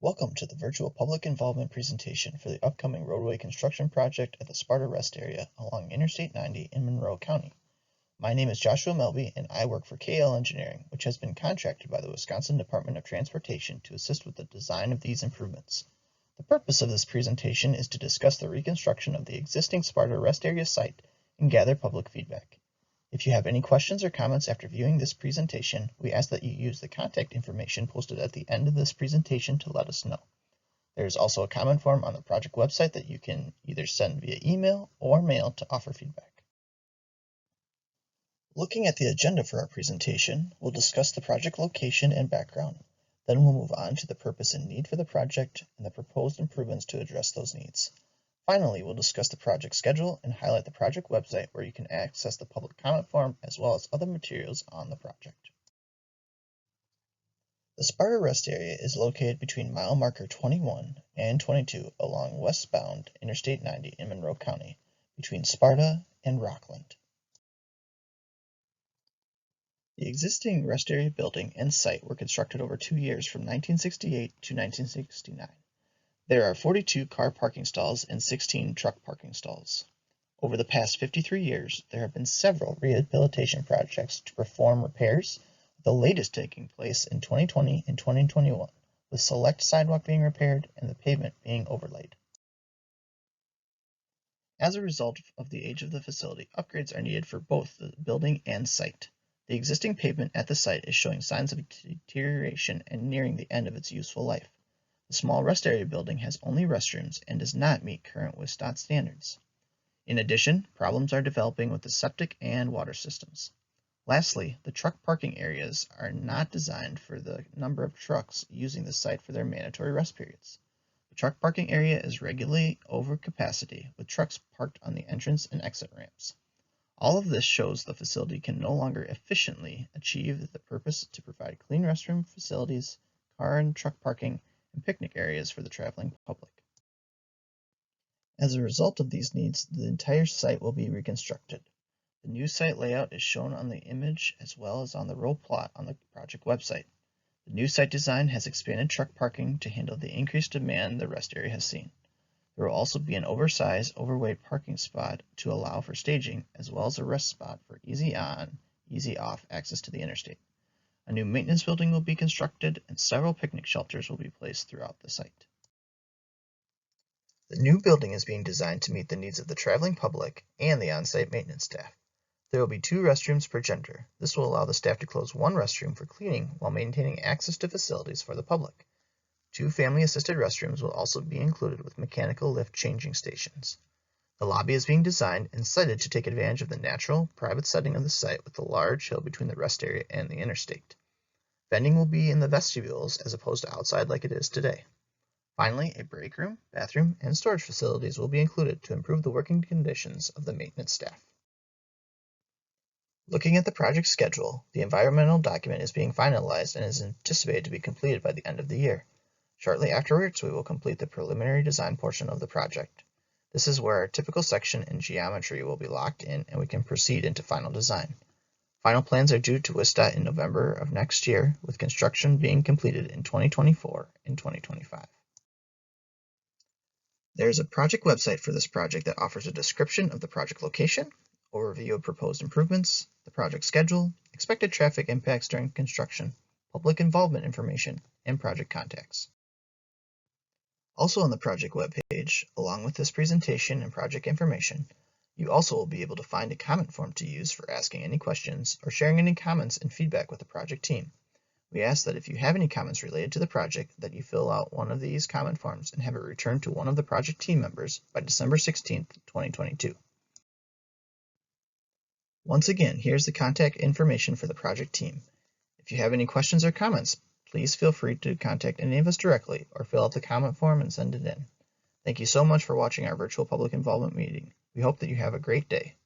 Welcome to the virtual public involvement presentation for the upcoming roadway construction project at the Sparta rest area along Interstate 90 in Monroe County. My name is Joshua Melby and I work for KL Engineering, which has been contracted by the Wisconsin Department of Transportation to assist with the design of these improvements. The purpose of this presentation is to discuss the reconstruction of the existing Sparta rest area site and gather public feedback. If you have any questions or comments after viewing this presentation, we ask that you use the contact information posted at the end of this presentation to let us know. There is also a comment form on the project website that you can either send via email or mail to offer feedback. Looking at the agenda for our presentation, we'll discuss the project location and background. Then we'll move on to the purpose and need for the project and the proposed improvements to address those needs. Finally, we'll discuss the project schedule and highlight the project website where you can access the public comment form as well as other materials on the project. The Sparta rest area is located between mile marker 21 and 22 along westbound Interstate 90 in Monroe County, between Sparta and Rockland. The existing rest area building and site were constructed over 2 years from 1968 to 1969. There are 42 car parking stalls and 16 truck parking stalls. Over the past 53 years, there have been several rehabilitation projects to perform repairs, the latest taking place in 2020 and 2021, with select sidewalk being repaired and the pavement being overlaid. As a result of the age of the facility, upgrades are needed for both the building and site. The existing pavement at the site is showing signs of deterioration and nearing the end of its useful life. The small rest area building has only restrooms and does not meet current WSDOT standards. In addition, problems are developing with the septic and water systems. Lastly, the truck parking areas are not designed for the number of trucks using the site for their mandatory rest periods. The truck parking area is regularly over capacity, with trucks parked on the entrance and exit ramps. All of this shows the facility can no longer efficiently achieve the purpose to provide clean restroom facilities, car and truck parking, and picnic areas for the traveling public. As a result of these needs, the entire site will be reconstructed. The new site layout is shown on the image as well as on the roll plot on the project website. The new site design has expanded truck parking to handle the increased demand the rest area has seen. There will also be an oversized, overweight parking spot to allow for staging, as well as a rest spot for easy on, easy off access to the interstate. A new maintenance building will be constructed and several picnic shelters will be placed throughout the site. The new building is being designed to meet the needs of the traveling public and the on-site maintenance staff. There will be 2 restrooms per gender. This will allow the staff to close one restroom for cleaning while maintaining access to facilities for the public. 2 family-assisted restrooms will also be included with mechanical lift changing stations. The lobby is being designed and sited to take advantage of the natural, private setting of the site with the large hill between the rest area and the interstate. Vending will be in the vestibules as opposed to outside like it is today. Finally, a break room, bathroom, and storage facilities will be included to improve the working conditions of the maintenance staff. Looking at the project schedule, the environmental document is being finalized and is anticipated to be completed by the end of the year. Shortly afterwards, we will complete the preliminary design portion of the project. This is where our typical section and geometry will be locked in and we can proceed into final design. Final plans are due to WSDOT in November of next year, with construction being completed in 2024 and 2025. There is a project website for this project that offers a description of the project location, overview of proposed improvements, the project schedule, expected traffic impacts during construction, public involvement information, and project contacts. Also on the project webpage, along with this presentation and project information, you also will be able to find a comment form to use for asking any questions or sharing any comments and feedback with the project team. We ask that if you have any comments related to the project, that you fill out one of these comment forms and have it returned to one of the project team members by December 16th, 2022. Once again, here's the contact information for the project team. If you have any questions or comments, please feel free to contact any of us directly or fill out the comment form and send it in. Thank you so much for watching our virtual public involvement meeting. We hope that you have a great day.